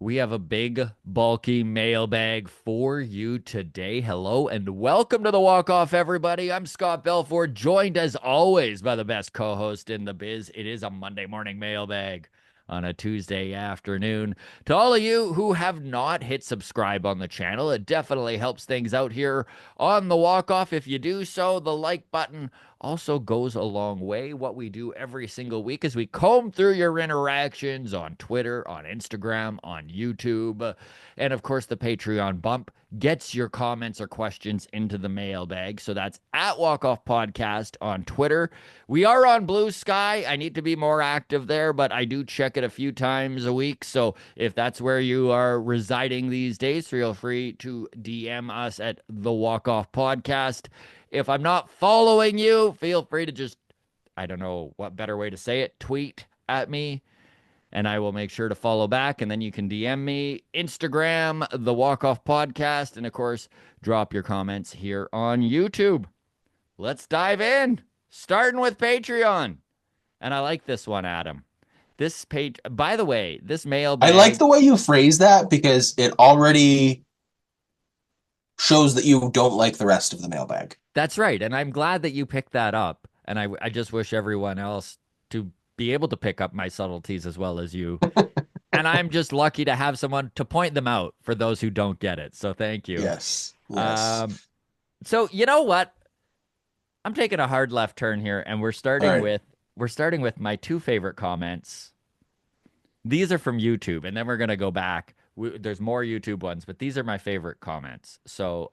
We have a big, bulky mailbag for you today. Hello and welcome to the Walk Off, everybody. I'm Scott Belford, joined as always by the best co host in the biz. It is a Monday morning mailbag on a Tuesday afternoon. To all of you who have not hit subscribe on the channel, it definitely helps things out here on the Walk Off. If you do so, the like button also goes a long way. What we do every single week is we comb through your interactions on Twitter, on Instagram, on YouTube, and of course the Patreon bump gets your comments or questions into the mailbag. So that's at Walk Off Podcast on Twitter. We are on Blue Sky. I need to be more active there, but I do check it a few times a week. So if that's where you are residing these days, feel free to DM us at the Walk Off Podcast. If I'm not following you, feel free to just, I don't know what better way to say it, tweet at me, and I will make sure to follow back. And then you can DM me, Instagram, the Walk Off Podcast, and of course, drop your comments here on YouTube. Let's dive in, starting with Patreon. And I like this one, Adam. This page, by the way, this I like mailbag. the way you phrase that because it already shows that you don't like the rest of the mailbag. That's right. And I'm glad that you picked that up. And I just wish everyone else to be able to pick up my subtleties as well as you. And I'm just lucky to have someone to point them out for those who don't get it. So thank you. Yes. Yes. Um, so you know what? I'm taking a hard left turn here, and All right. we're starting with my two favorite comments. These are from YouTube, and then we're gonna go back. There's more YouTube ones, but these are my favorite comments. So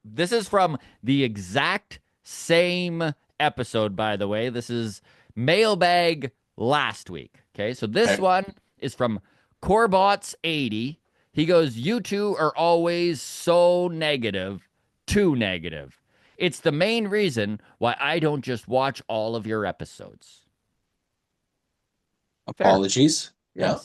this is from the exact same episode, by the way. This is mailbag last week. Okay, so this Okay. one is from Corbots80. He goes, "You two are always so negative, too negative. It's the main reason why I don't just watch all of your episodes." Fair. Apologies. Yeah.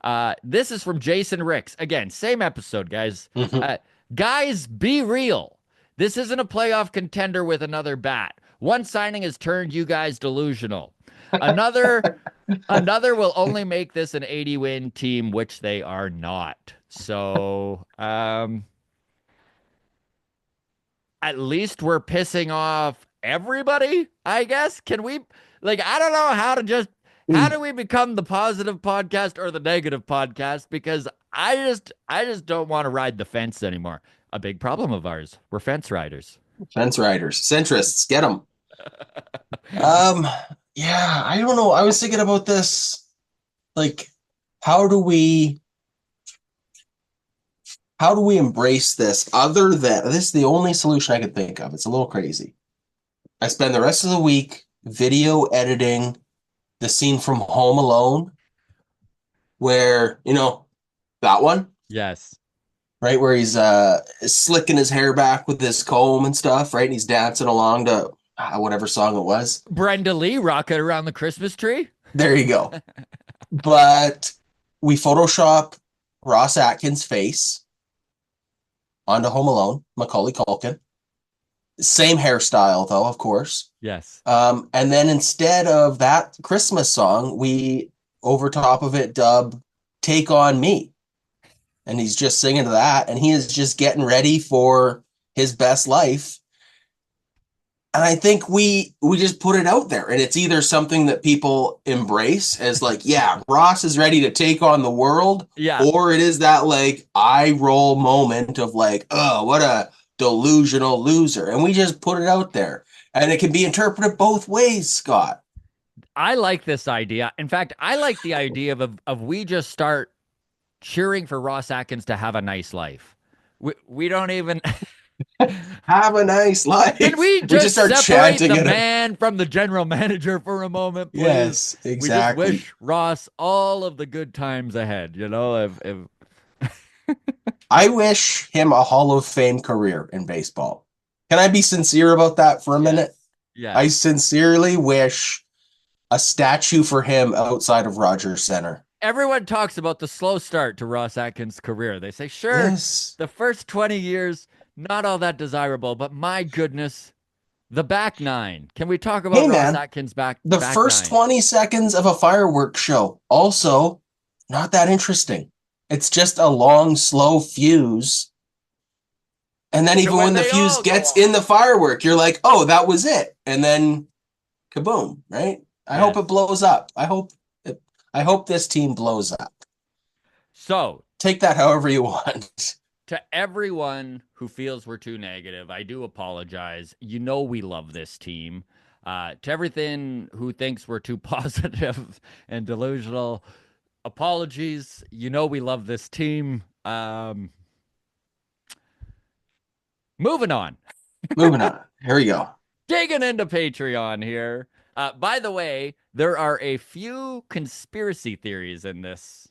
Yes. This is from Jason Ricks. Again, same episode, guys. Mhm. Guys, be real. This isn't a playoff contender with another bat. One signing has turned you guys delusional. Another another will only make this an 80 win team, which they are not. So, at least we're pissing off everybody, I guess. Can we, like, I don't know how do we become the positive podcast or the negative podcast, because I just don't want to ride the fence anymore. A big problem of ours. We're fence riders. Fence riders, centrists, get them. Um, yeah, I don't know. I was thinking about this. Like, how do we how do we embrace this other than this is the only solution I could think of. It's a little crazy. I spend the rest of the week video editing the scene from Home Alone where, that one, Yes. right? Where he's slicking his hair back with his comb and stuff, right? And he's dancing along to whatever song it was. Brenda Lee, rocket around the Christmas tree. There you go. But we Photoshop Ross Atkins' face onto Home Alone, Macaulay Culkin. Same hairstyle, though, of course. Yes. And then instead of that Christmas song, we over top of it dub Take On Me. And he's just singing to that, and he is just getting ready for his best life. And I think we just put it out there, and it's either something that people embrace as like, yeah, Ross is ready to take on the world, Yeah. or it is that like eye roll moment of like, oh, what a delusional loser. And we just put it out there. And it can be interpreted both ways, Scott. I like this idea. In fact, I like the idea of we just start cheering for Ross Atkins to have a nice life. We don't even. Have a nice Can life. we We just just start separate chanting the it. man from the general manager for a moment, please? Yes, We just exactly. wish Ross all of the good times ahead. If I wish him a Hall of Fame career in baseball. Can I be sincere about that for a yes, minute? I yes. sincerely wish a statue for him outside of Rogers Center. Everyone talks about the slow start to Ross Atkins' career. They say, sure, Yes. the first 20 years, not all that desirable, but my goodness, the back nine. Can we talk about Hey, Ross man, Atkins' back the back first nine? 20 seconds of a fireworks show, also not that interesting. It's just a long, slow fuse. And then To even when when the they fuse all go gets in off. the firework, you're like, oh, that was it. And then kaboom, right? I hope it Yes. blows up. I hope this team blows up. So, Take that however you want. to everyone who feels we're too negative, I do apologize. You know we love this team. To everything who thinks we're too positive and delusional, apologies. You know we love this team. Moving on. Moving on. Here we go. Digging into Patreon here. By the way, there are a few conspiracy theories in this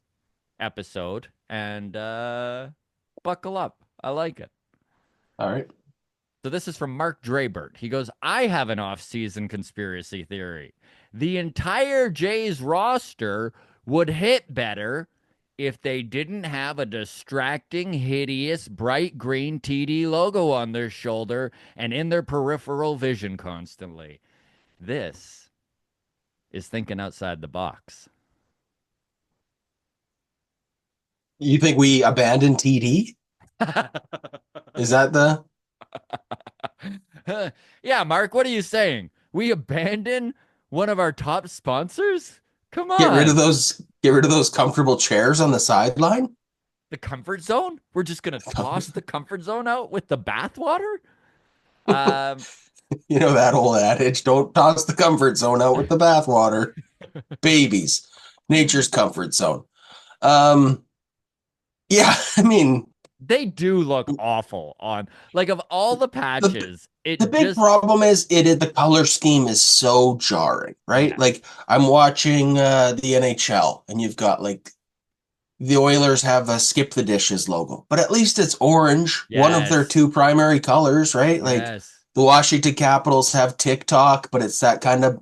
episode, and buckle up. I like it. All right. So this is from Mark Drabert. He goes, I have an off-season conspiracy theory. The entire Jays roster would hit better if they didn't have a distracting, hideous, bright green TD logo on their shoulder and in their peripheral vision constantly. This is thinking outside the box. You think we abandoned TD? Is that the Yeah, Mark, what are you saying? We abandon one of our top sponsors? Come on. get rid of those comfortable chairs on the sideline? The comfort zone? We're just going to toss the comfort zone out with the bathwater? Um, You know that old adage, don't toss the comfort zone out with the bathwater. Babies, nature's comfort zone. Um, yeah, I mean, they do look awful on, like, of all the the patches, the it big just, problem is the color scheme is so jarring, right? yes, Like I'm watching the NHL and you've got like the Oilers have a skip the dishes logo, but at least it's orange, one of their yes, two primary colors, right? Like yes. the Washington Capitals have TikTok, but it's that kind of,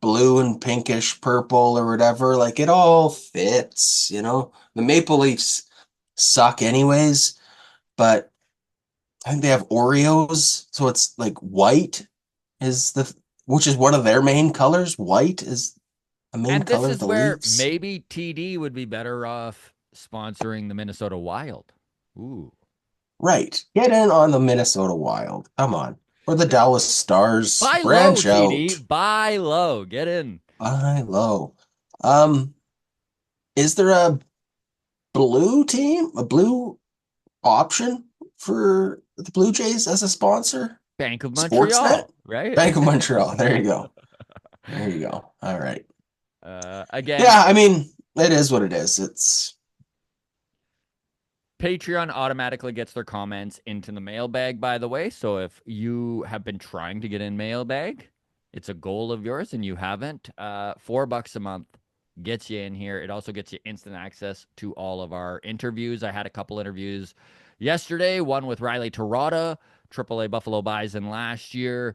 blue and pinkish purple or whatever. Like it all fits. The Maple Leafs suck anyways, but I think they have Oreos, so it's like white is which is one of their main colors. White is a main And this color of is the where Leafs. maybe TD would be better off sponsoring the Minnesota Wild. Ooh. Right. Get in on the Minnesota Wild. Come on. Or the Dallas Stars. Buy low, Branch TD. out. Buy low. Get in. Buy low. Um, is there a blue team, a blue option for the Blue Jays as a sponsor? Bank of Sportsnet? Montreal, right? Bank of Montreal. There you go. There you go. All right. Again, Yeah, I mean, it is what it is. It's Patreon automatically gets their comments into the mailbag, by the way. So if you have been trying to get in mailbag, it's a goal of yours and you haven't, $4 a month gets you in here. It also gets you instant access to all of our interviews. I had a couple interviews yesterday, one with Riley Terada, AAA Buffalo Bison last year,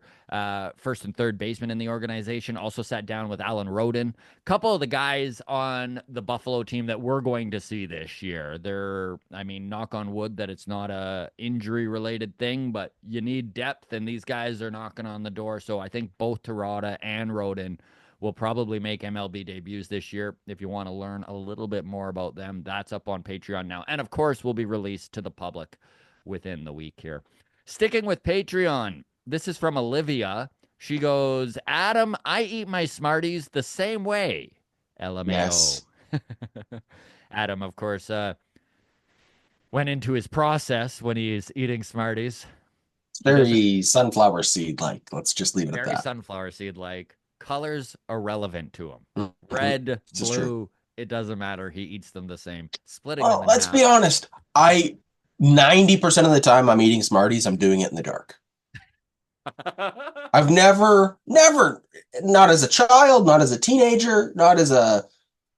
first and third baseman in the organization. Also sat down with Alan Roden, couple of the guys on the Buffalo team that we're going to see this year. I mean, knock on wood that it's not a injury related thing, but you need depth, and these guys are knocking on the door. So I think both Terada and Roden will probably make MLB debuts this year. If you want to learn a little bit more about them, that's up on Patreon now. And of course, will be released to the public within the week here. Sticking with Patreon, this is from Olivia. She goes, Adam, I eat my Smarties the same way. LMAO. yes. Adam, of course, went into his process when he's eating Smarties. It's He doesn't, very sunflower seed like. Let's just leave it at very that. sunflower seed like. Colors irrelevant to him. Mhm. Red, This is true. blue, it doesn't matter. He eats them the same. Splitting them Well, in let's be half. honest. I 90% of the time I'm eating Smarties, I'm doing it in the dark. I've never, not as a child, not as a teenager, not as a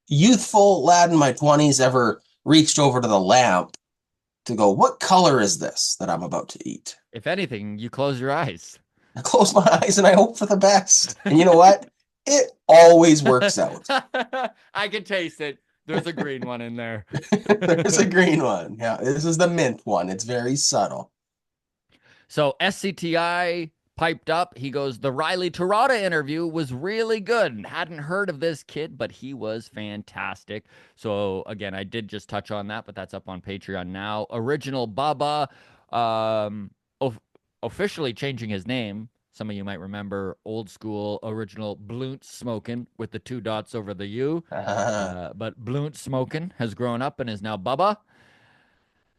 youthful lad in my 20s, ever reached over to the lamp to go, what color is this that I'm about to eat? If anything, you close your eyes. I close my eyes and I hope for the best. And you know what? It always works out. I can taste it. There's a green one in there. There's a green one. Yeah, this is the mint one. It's very subtle. So SCTI piped up. He goes, the Riley Terada interview was really good. Hadn't heard of this kid, but he was fantastic. So again, I did just touch on that, but that's up on Patreon now. Original Bubba, um, of, officially changing his name. Some of you might remember old school original Blunt Smokin' with the 2 dots over the U. But Blunt Smokin' has grown up and is now Bubba.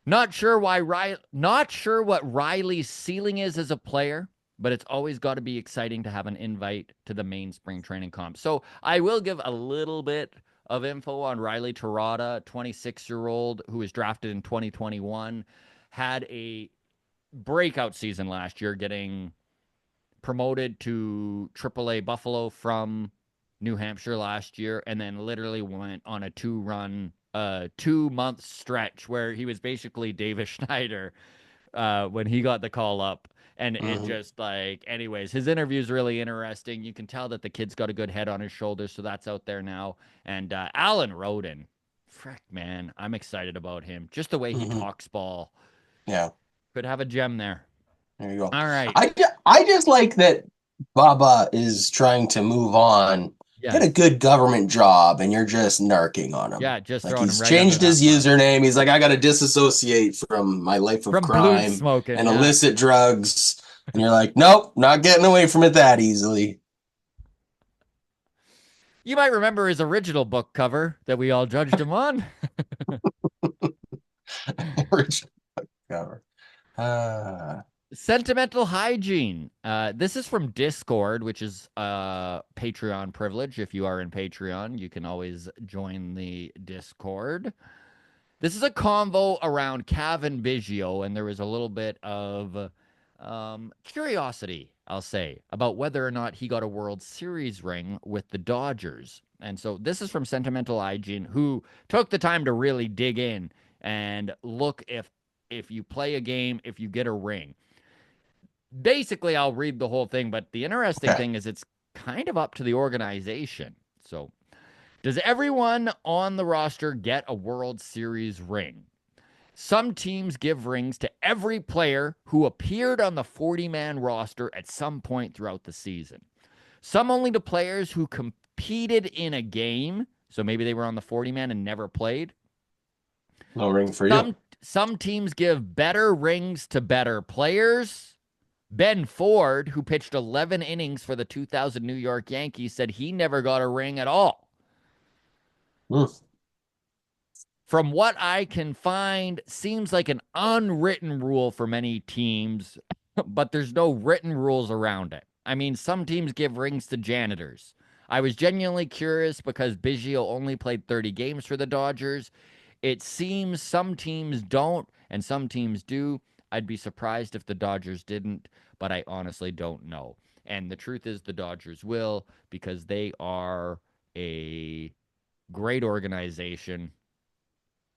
Not sure what Riley's ceiling is as a player, but it's always got to be exciting to have an invite to the main spring training comp. So I will give a little bit of info on Riley Terada, 26-year-old who was drafted in 2021, had a breakout season last year, getting promoted to AAA Buffalo from New Hampshire last year, and then literally went on a 2-month stretch where he was basically Davis Schneider when he got the call up. And it Mhm. just like, anyways, his interview is really interesting. You can tell that the kid's got a good head on his shoulders, so that's out there now. And Alan Roden, frick, man, I'm excited about him. Just the way he Mhm. talks ball. Yeah, Could have a gem there. there you go. All right. I just like that Baba is trying to move on, get a Yes. good government job, and you're just narking on him. Yeah, just Like throwing him he's right under changed that his bus. username. He's like, I got to disassociate from my life of From blunt crime smoking, and yeah. illicit drugs. And you're like, nope, not getting away from it that easily. You might remember his original book cover that we all judged him on. Original cover. Uh, Sentimental hygiene. This is from Discord, which is Patreon privilege. If you are in Patreon, you can always join the Discord. This is a convo around Cavan Biggio, and there was a little bit of curiosity, I'll say, about whether or not he got a World Series ring with the Dodgers. And so this is from Sentimental Hygiene, who took the time to really dig in and look if you play a game, if you get a ring. Basically, I'll read the whole thing, but the interesting okay. thing is it's kind of up to the organization. So, does everyone on the roster get a World Series ring? Some teams give rings to every player who appeared on the 40-man roster at some point throughout the season. Some only to players who competed in a game, so maybe they were on the 40-man and never played. No ring for you. Some teams give better rings to better players. Ben Ford, who pitched 11 innings for the 2000 New York Yankees, said he never got a ring at all. Mm. From what I can find, seems like an unwritten rule for many teams, but there's no written rules around it. I mean, some teams give rings to janitors. I was genuinely curious because Biggio only played 30 games for the Dodgers. It seems some teams don't and some teams do. I'd be surprised if the Dodgers didn't, but I honestly don't know. And the truth is, the Dodgers will because they are a great organization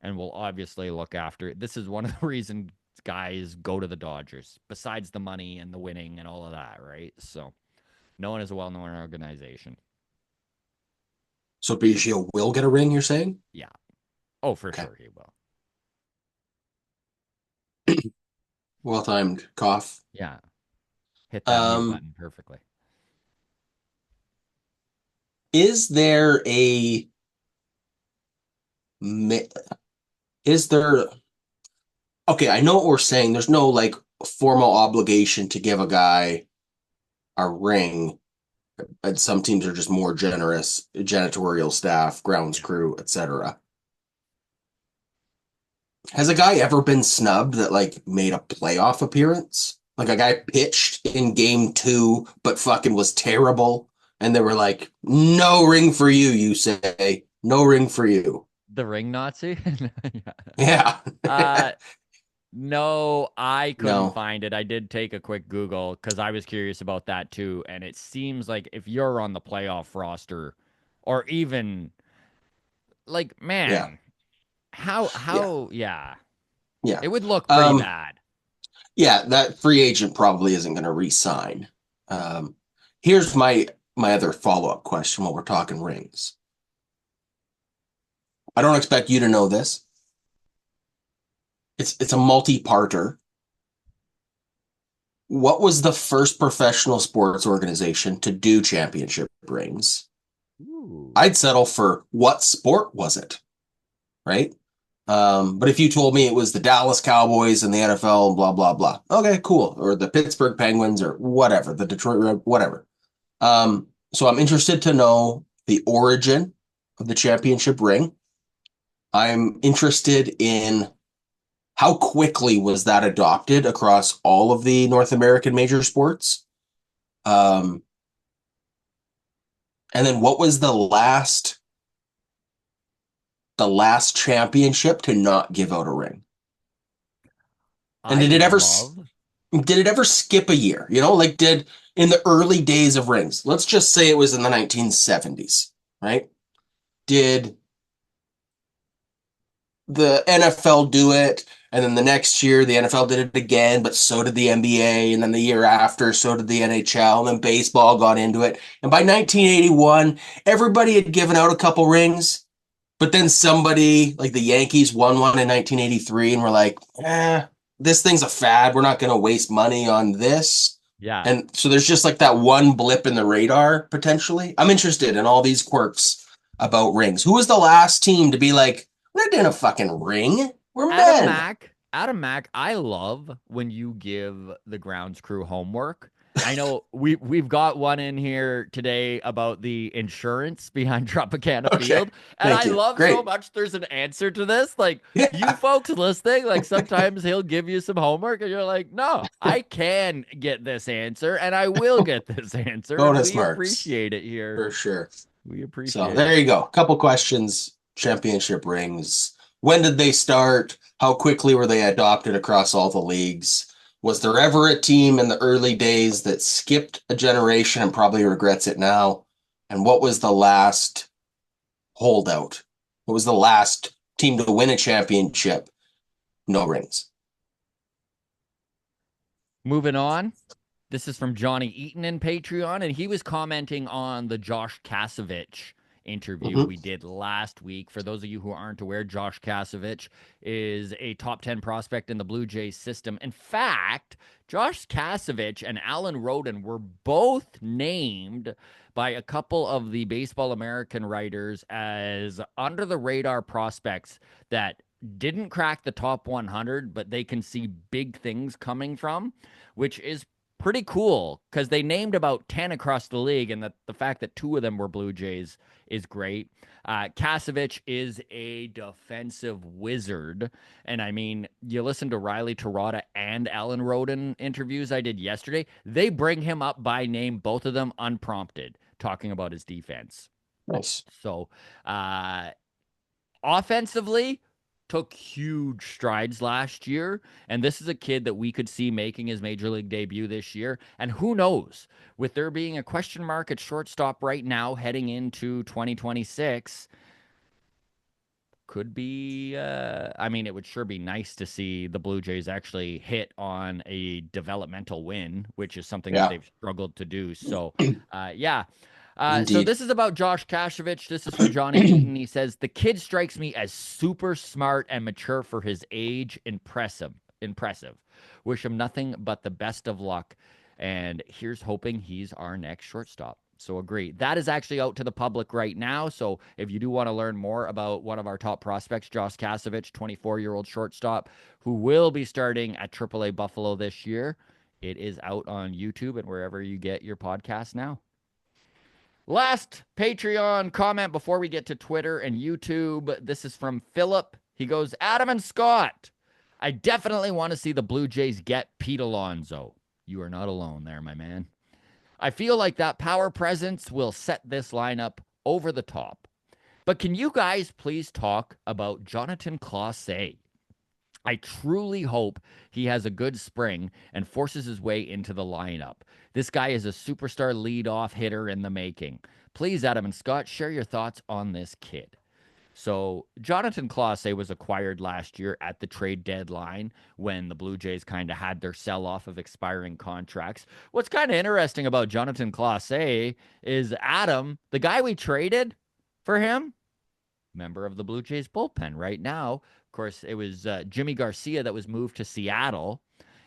and will obviously look after it. This is one of the reasons guys go to the Dodgers, besides the money and the winning and all of that, right? So, no one is a well known organization. So Biggio will get a ring, you're saying? Yeah. Oh, for Okay. sure he will. Well timed cough. Yeah. Hit that mute Um, button perfectly. is there a is there okay, I know what we're saying. There's no like formal obligation to give a guy a ring, and some teams are just more generous, janitorial staff, grounds Yeah. crew, etc. Has a guy ever been snubbed that like made a playoff appearance? Like a guy pitched in game 2, but fucking was terrible. And they were like, no ring for you, you say. No ring for you. The ring Nazi? Yeah. Yeah. Uh, no, I couldn't No. find it. I did take a quick Google because I was curious about that too. And it seems like if you're on the playoff roster, or even like, Yeah. man, Yeah. yeah, Yeah. it would look pretty Um, bad. yeah, that free agent probably isn't going to re-sign. Um, here's my other follow-up question while we're talking rings. I don't expect you to know this. It's a multi-parter. What was the first professional sports organization to do championship rings? Ooh. I'd settle for what sport was it, right? But if you told me it was the Dallas Cowboys and the NFL and blah blah blah, okay, cool, or the Pittsburgh Penguins or whatever, the Detroit Red, whatever. So I'm interested to know the origin of the championship ring. I'm interested in how quickly was that adopted across all of the North American major sports. Um, and then what was the last championship to not give out a ring? And I'd love. did it ever skip a year? Like did in the early days of rings, let's just say it was in the 1970s, right? Did the NFL do it? And then the next year, the NFL did it again, but so did the NBA. And then the year after, so did the NHL. And then baseball got into it. And by 1981, everybody had given out a couple rings. But then somebody like the Yankees won one in 1983 and we're like, this thing's a fad. We're not going to waste money on this. Yeah. And so there's just like that one blip in the radar potentially. I'm interested in all these quirks about rings. Who was the last team to be like, we're not doing a fucking ring. We're men. Adam Mack, I love when you give the grounds crew homework. I know we've got one in here today about the insurance behind Tropicana Okay. Field, and Thank I you. love so Great. much there's an answer to this. Like you Yeah. folks listening, like sometimes he'll give you some homework, and you're like, "No, I can get this answer, and I will get this answer," and Bonus we marks appreciate it here. for sure. We So appreciate there it. you go. Couple questions. Championship rings. When did they start? How quickly were they adopted across all the leagues? Was there ever a team in the early days that skipped a generation and probably regrets it now? And what was the last holdout? What was the last team to win a championship? No rings. Moving on. This is from Johnny Eaton in Patreon, and he was commenting on the Josh Kasevich interview Mm-hmm. we did last week. For those of you who aren't aware, Josh Kasevich is a top 10 prospect in the Blue Jays system. In fact, Josh Kasevich and Alan Roden were both named by a couple of the Baseball American writers as under the radar prospects that didn't crack the top 100, but they can see big things coming from, which is pretty cool because they named about 10 across the league, and the fact that two of them were Blue Jays is great. Kasevich is a defensive wizard. And I mean, you listen to Riley Terada and Alan Roden interviews I did yesterday, they bring him up by name, both of them unprompted, talking about his defense. Nice. So, offensively, took huge strides last year. And this is a kid that we could see making his major league debut this year. And who knows, with there being a question mark at shortstop right now heading into 2026, could be, I mean, it would sure be nice to see the Blue Jays actually hit on a developmental win, which is something that Yeah, they've struggled to do. So, yeah. So indeed. this is about Josh Kasevich. This is from Johnny Eaton. He says the kid strikes me as super smart and mature for his age. Impressive, impressive. Wish him nothing but the best of luck. And here's hoping he's our next shortstop. So agree. That is actually out to the public right now. So if you do want to learn more about one of our top prospects, Josh Kasevich, 24-year-old shortstop, who will be starting at AAA Buffalo this year, it is out on YouTube and wherever you get your podcast now. Last Patreon comment before we get to Twitter and YouTube. This is from Philip. He goes, Adam and Scott, I definitely want to see the Blue Jays get Pete Alonso. You are not alone there, my man. I feel like that power presence will set this lineup over the top. But can you guys please talk about Jonathan Clase? I truly hope he has a good spring and forces his way into the lineup. This guy is a superstar leadoff hitter in the making. Please, Adam and Scott, share your thoughts on this kid. So, Jonathan Clase was acquired last year at the trade deadline when the Blue Jays kind of had their sell off of expiring contracts. What's kind of interesting about Jonathan Clase is Adam, the guy we traded for him, member of the Blue Jays bullpen right now. Of course, it was Jimmy Garcia that was moved to Seattle.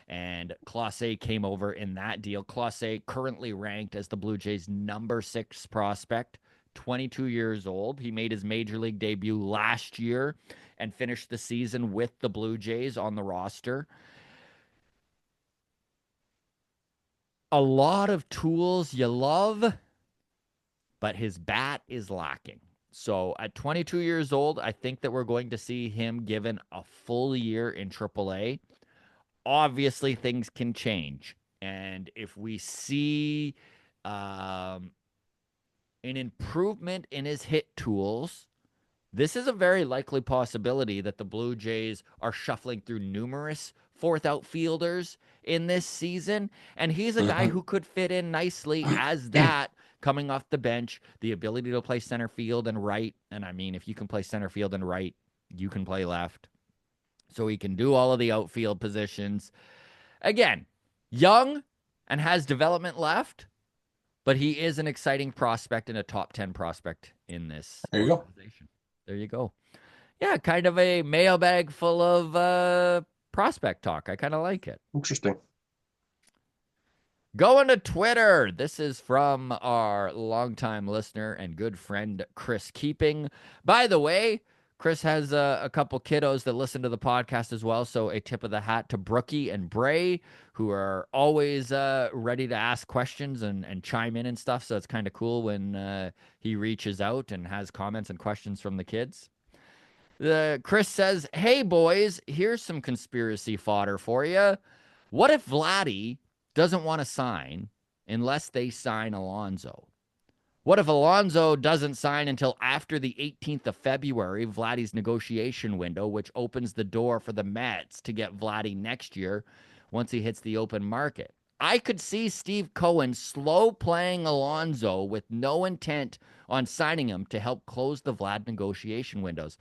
And Clase came over in that deal. Clase currently ranked as the Blue Jays' #6 prospect, 22 years old. He made his major league debut last year and finished the season with the Blue Jays on the roster. A lot of tools you love, but his bat is lacking. So at 22 years old, I think that we're going to see him given a full year in AAA. Obviously, things can change. And if we see an improvement in his hit tools, this is a very likely possibility that the Blue Jays are shuffling through numerous fourth outfielders in this season. And he's a guy who could fit in nicely as that coming off the bench, the ability to play center field and right. And I mean, if you can play center field and right, you can play left. So he can do all of the outfield positions. Again, young and has development left, but he is an exciting prospect and a top 10 prospect in this There you organization. There you go. Yeah, kind of a mailbag full of prospect talk. I kind of like it. go. Interesting. Going to Twitter. This is from our longtime listener and good friend, Chris Keeping. By the way, Chris has a couple kiddos that listen to the podcast as well. So a tip of the hat to Brookie and Bray, who are always ready to ask questions and chime in and stuff. So it's kind of cool when he reaches out and has comments and questions from the kids. Chris says, "Hey boys, here's some conspiracy fodder for you. What if Vladdy doesn't want to sign unless they sign Alonso? What if Alonso doesn't sign until after the 18th of February, Vladdy's negotiation window, which opens the door for the Mets to get Vladdy next year once he hits the open market? I could see Steve Cohen slow playing Alonso with no intent on signing him to help close the Vlad negotiation windows."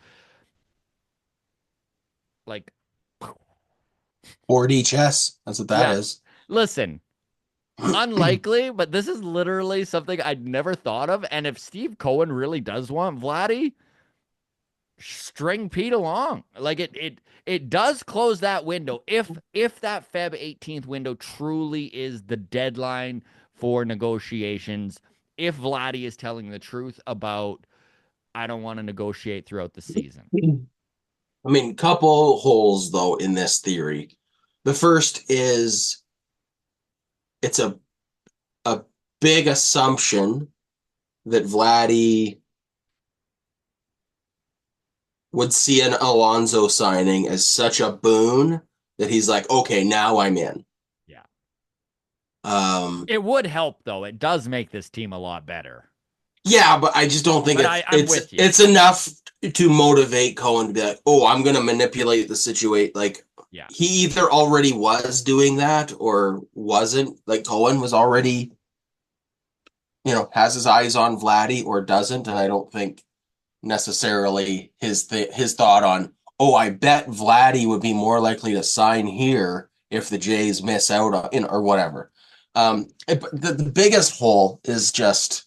Like, 4D chess. That's what that yeah, is. listen, unlikely, but this is literally something I'd never thought of. And if Steve Cohen really does want Vladdy, string Pete along. Like it does close that window. If that Feb 18th window truly is the deadline for negotiations, if Vladdy is telling the truth about I don't want to negotiate throughout the season. I mean, couple holes though in this theory. The first is it's a big assumption that Vladdy would see an Alonso signing as such a boon that he's like, okay, now I'm in. Yeah. Um, It would help though. It does make this team a lot better. yeah, but I just don't think I'm with you. it's enough to motivate Cohen to be like, oh, I'm gonna manipulate the situation. Like Yeah. he either already was doing that or wasn't. Like Cohen was already, has his eyes on Vladdy or doesn't, and I don't think necessarily his thought on, oh, I bet Vladdy would be more likely to sign here if the Jays miss out on, or whatever. The biggest hole is just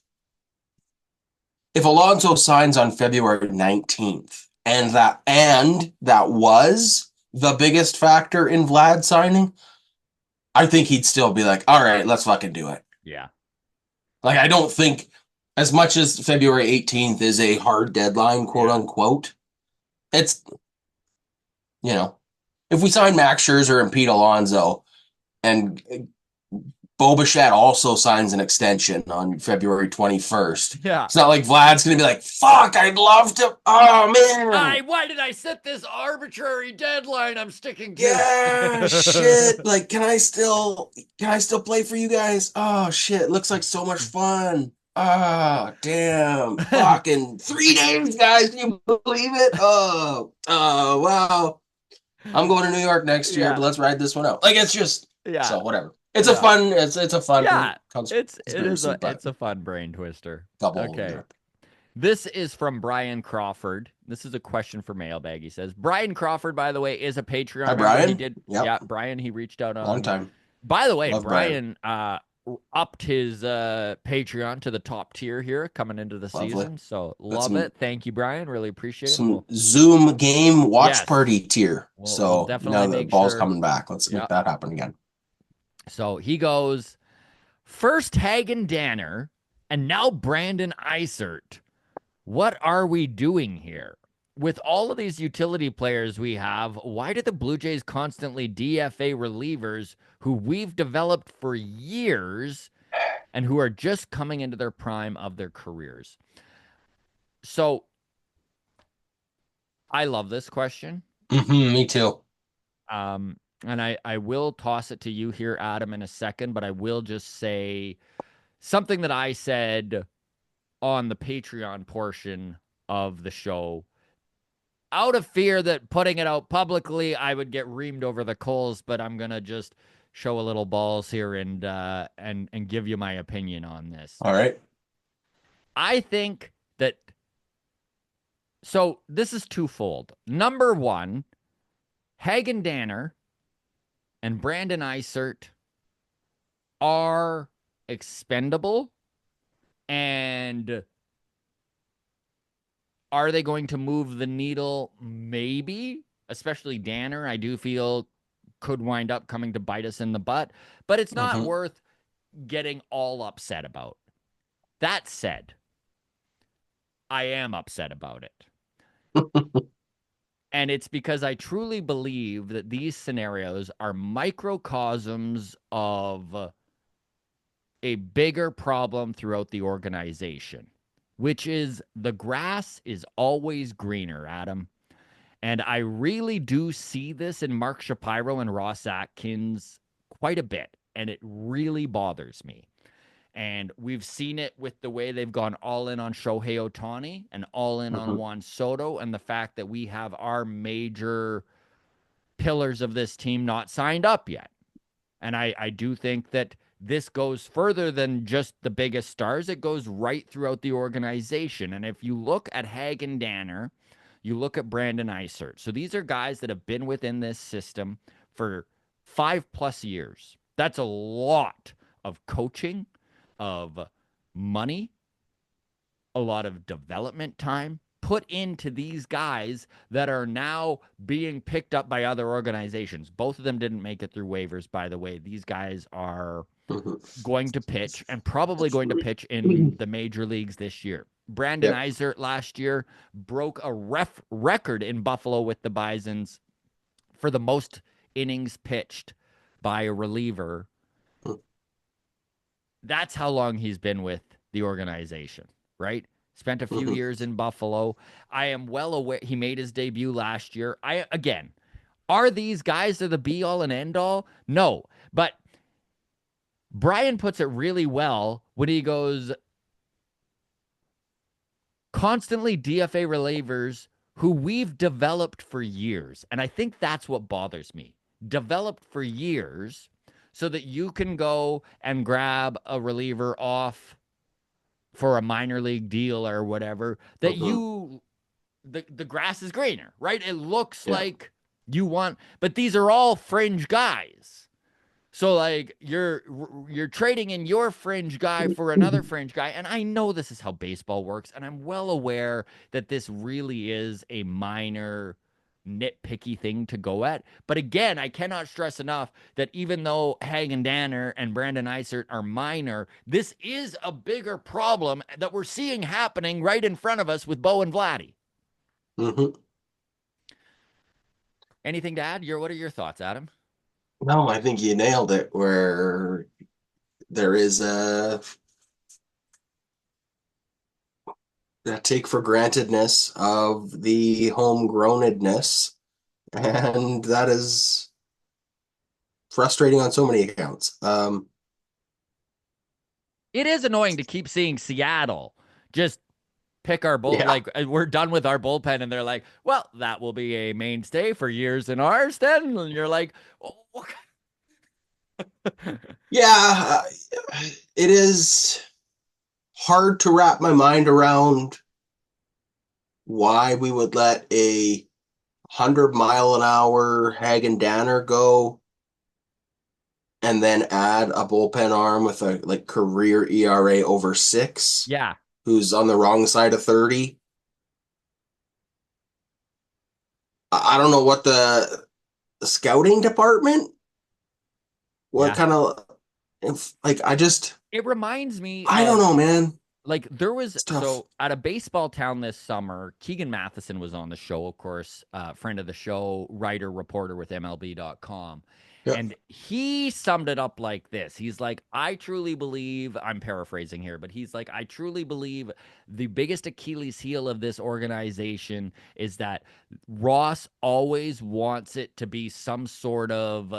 if Alonso signs on February 19th, and that was the biggest factor in Vlad signing, I think he'd still be like, all right, let's fucking do it. Yeah. Like, I don't think, as much as February 18th is a hard deadline, quote unquote, it's, if we sign Max Scherzer and Pete Alonso and Bo Bichette also signs an extension on February 21st. Yeah. It's not like Vlad's going to be like, fuck, I'd love to. Oh, man. Why did I set this arbitrary deadline I'm sticking to? Yeah, shit. Like, can I still play for you guys? Oh, shit. Looks like so much fun. Oh, damn. Fucking 3 days, guys. Can you believe it? Oh, wow. I'm going to New York next year, but let's ride this one out. Like, it's just, so whatever. It's a fun, it's a fun, it's a fun brain twister. Okay. This is from Brian Crawford. This is a question for Mailbag. He says, Brian Crawford, by the way, is a Patreon member. Brian? He did. Yep. Yeah, Brian, he reached out on long time. By the way, Love Brian upped his Patreon to the top tier here coming into the Lovely. season. So Got love it. Thank you, Brian. Really appreciate it. And some Zoom game watch yes, party tier. we'll So definitely now that make ball's sure. coming back, let's Yeah. make that happen again. So he goes first Hagen Danner and now Brandon Isert. What are we doing here? With all of these utility players we have, why do the Blue Jays constantly DFA relievers who we've developed for years and who are just coming into their prime of their careers? So I love this question. Me too. And I will toss it to you here, Adam, in a second, but I will just say something that I said on the Patreon portion of the show out of fear that putting it out publicly, I would get reamed over the coals. But I'm gonna just show a little balls here and give you my opinion on this. All right. I think that so. This is twofold. Number one, Hagen Danner and Brandon Isert are expendable, and are they going to move the needle? Maybe, especially Danner. I do feel could wind up coming to bite us in the butt, but it's not Mm-hmm. worth getting all upset about. That said, I am upset about it. And it's because I truly believe that these scenarios are microcosms of a bigger problem throughout the organization, which is the grass is always greener, Adam. And I really do see this in Mark Shapiro and Ross Atkins quite a bit. And it really bothers me. And we've seen it with the way they've gone all in on Shohei Ohtani and all in on Mm-hmm. Juan Soto, and the fact that we have our major pillars of this team not signed up yet. And I do think that this goes further than just the biggest stars. It goes right throughout the organization. And if you look at Hagen Danner, you look at Brandon Isert. So these are guys that have been within this system for 5+ years. That's a lot of coaching, of money, a lot of development time put into these guys that are now being picked up by other organizations. Both of them didn't make it through waivers, by the way. These guys are going to pitch and probably going to pitch in the major leagues this year. Brandon Yep. Isert last year broke a record in Buffalo with the Bisons for the most innings pitched by a reliever. That's how long he's been with the organization, right? Spent a few Mm-hmm. years in Buffalo. I am well aware he made his debut last year. Again, are these guys the be all and end all? No. But Brian puts it really well when he goes constantly DFA relievers who we've developed for years. And I think that's what bothers me. Developed for years so that you can go and grab a reliever off for a minor league deal or whatever, that Mm-hmm. you the grass is greener, right? It looks Yeah. like you want, but these are all fringe guys. So like you're trading in your fringe guy for another fringe guy, and I know this is how baseball works, and I'm well aware that this really is a minor nitpicky thing to go at. But again, I cannot stress enough that even though Hagen Danner and Brandon Isert are minor, this is a bigger problem that we're seeing happening right in front of us with Bo and Vladdy. Mm-hmm. Anything to add? What are your thoughts, Adam? No, I think you nailed it. Where there is a take for grantedness of the homegrownedness, and that is frustrating on so many accounts. It is annoying to keep seeing Seattle just pick our bull, Yeah, like we're done with our bullpen, and they're like, well, that will be a mainstay for years in ours then. And you're like, oh. yeah, it is hard to wrap my mind around why we would let a 100-mile-an-hour Hagen Danner go and then add a bullpen arm with a like career ERA over 6, Yeah, who's on the wrong side of 30. I don't know what the scouting department, what yeah. kind of, if, like, It reminds me I don't of know, man. like there was It's tough. so at a baseball town this summer, Keegan Matheson was on the show, of course, friend of the show, writer, reporter with MLB.com. Yeah. And he summed it up like this. He's like, I truly believe, I'm paraphrasing here, but he's like, I truly believe the biggest Achilles heel of this organization is that Ross always wants it to be some sort of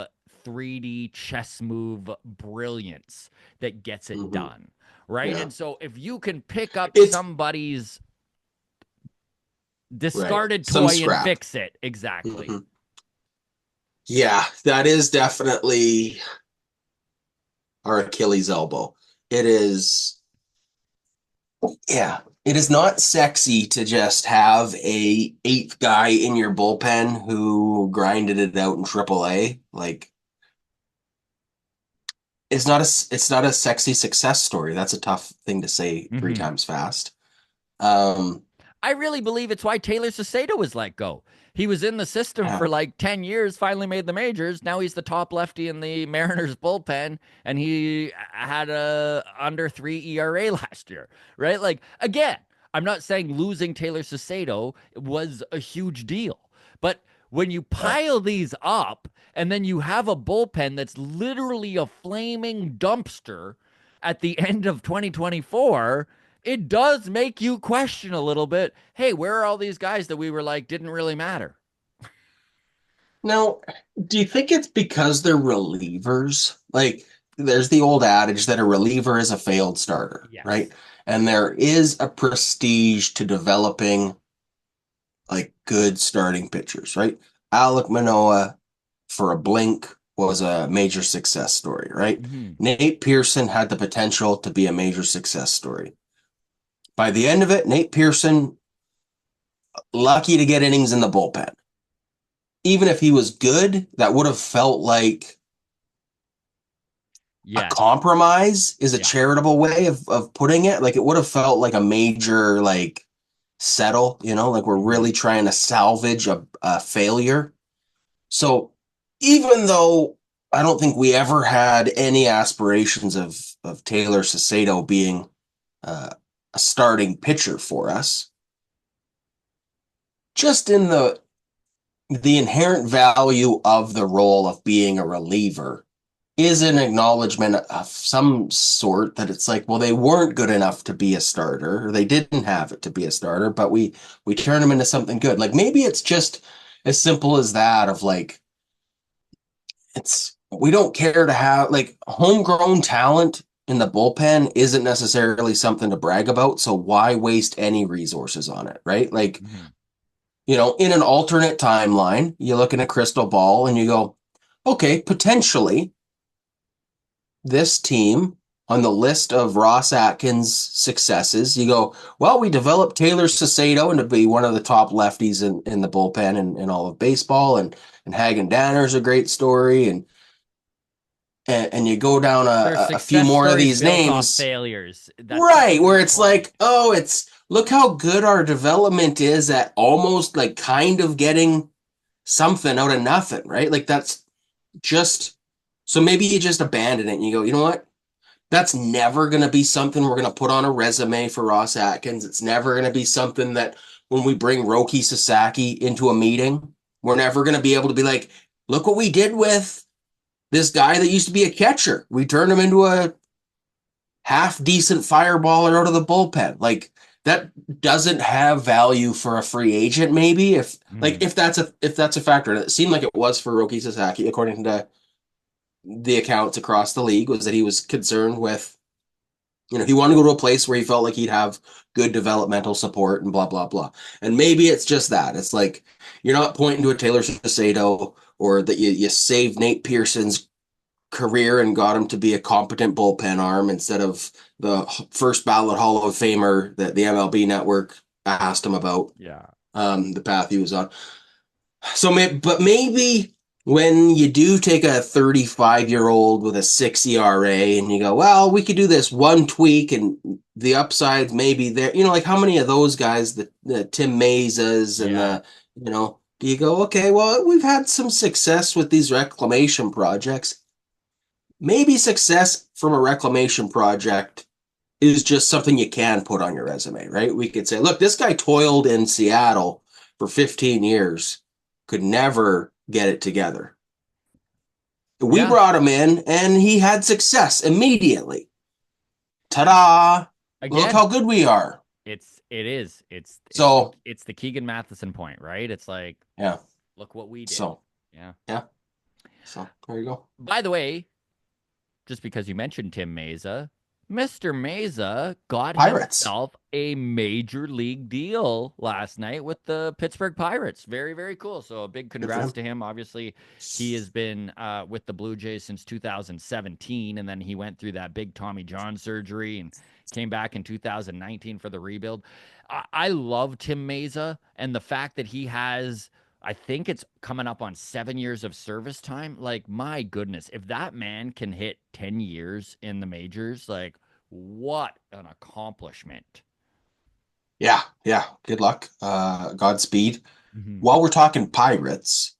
3D chess move brilliance that gets it Hmm. done, right? Yeah. And so if you can pick up It's somebody's right. discarded Some toy and scrap. fix it, exactly. Hmm. Yeah, that is definitely our Achilles elbow. It is, yeah, it is not sexy to just have a eighth guy in your bullpen who grinded it out in AAA. Like, it's not a sexy success story. That's a tough thing to say three Mm-hmm. times fast. Um, I really believe it's why Taylor Sasado was let go. He was in the system yeah. for like 10 years, finally made the majors. Now he's the top lefty in the Mariners bullpen, and he had a under 3 ERA last year, right? Like, again, I'm not saying losing Taylor Sasado was a huge deal, but when you Yeah. pile these up and then you have a bullpen that's literally a flaming dumpster at the end of 2024, it does make you question a little bit. Hey, where are all these guys that we were like didn't really matter? Now, do you think it's because they're relievers? Like, there's the old adage that a reliever is a failed starter, right? Yes. And there is a prestige to developing like good starting pitchers, right? Alek Manoah for a blink was a major success story, right? Mm-hmm. Nate Pearson had the potential to be a major success story. By the end of it, Nate Pearson lucky to get innings in the bullpen. Even if he was good, that would have felt like a Yes. compromise is a Yeah. charitable way of putting it. Like it would have felt like a major like settle, like we're Mm-hmm. really trying to salvage a failure. So even though I don't think we ever had any aspirations of Taylor Sasado being uh, a starting pitcher for us, just in the inherent value of the role of being a reliever is an acknowledgement of some sort that it's like, well, they weren't good enough to be a starter, or they didn't have it to be a starter, but we turn them into something good. Like maybe it's just as simple as that of like it's we don't care to have like homegrown talent in the bullpen isn't necessarily something to brag about, so why waste any resources on it, right? Like, Mm-hmm. in an alternate timeline, you look in a crystal ball and you go, okay, potentially this team on the list of Ross Atkins successes, you go, well, we developed Taylor Sasado into be one of the top lefties in the bullpen in all of baseball, and Hagen Danner's a great story, and you go down There's a few success more of stories these built off names, failures. That's such a right, where great it's point. like, oh, it's look how good our development is at almost like kind of getting something out of nothing, right? Like that's just so maybe you just abandon it and you go, you know what? That's never going to be something we're going to put on a resume for Ross Atkins. It's never going to be something that when we bring Roki Sasaki into a meeting, we're never going to be able to be like, look what we did with this guy that used to be a catcher. We turned him into a half decent fireballer out of the bullpen. Like that doesn't have value for a free agent, maybe if like Mm-hmm. if that's a factor. It seemed like it was for Roki Sasaki, according to the accounts across the league, was that he was concerned with, he wanted to go to a place where he felt like he'd have good developmental support and blah blah blah. And maybe it's just that. It's like you're not pointing to a Taylor Sasado or that you saved Nate Pearson's career and got him to be a competent bullpen arm instead of the first ballot Hall of Famer that the MLB network asked him about, Yeah. the path he was on. So, but maybe when you do take a 35-year-old with a 6 ERA and you go, well, we could do this one tweak and the upsides maybe there, like how many of those guys, the Tim Mazas and Yeah. do you go, okay, well, we've had some success with these reclamation projects. Maybe success from a reclamation project is just something you can put on your resume, right? We could say, look, this guy toiled in Seattle for 15 years, could never get it together. We Yeah. brought him in and he had success immediately. Ta-da! Look Again, how good we are. it's So, it's the Keegan Matheson point, right? It's like, yeah. look what we did. So, Yeah. yeah. So, there you go. By the way, just because you mentioned Tim Mesa, Mr. Mesa got Pirates. himself a major league deal last night with the Pittsburgh Pirates. Very, very cool. So a big Good for congrats him. to him. Obviously, he has been with the Blue Jays since 2017, and then he went through that big Tommy John surgery and came back in 2019 for the rebuild. I love Tim Mesa and the fact that he has I think it's coming up on 7 years of service time. Like, my goodness, if that man can hit 10 years in the majors, like, what an accomplishment. Yeah, yeah. Good luck. Godspeed. Mhm. While we're talking Pirates,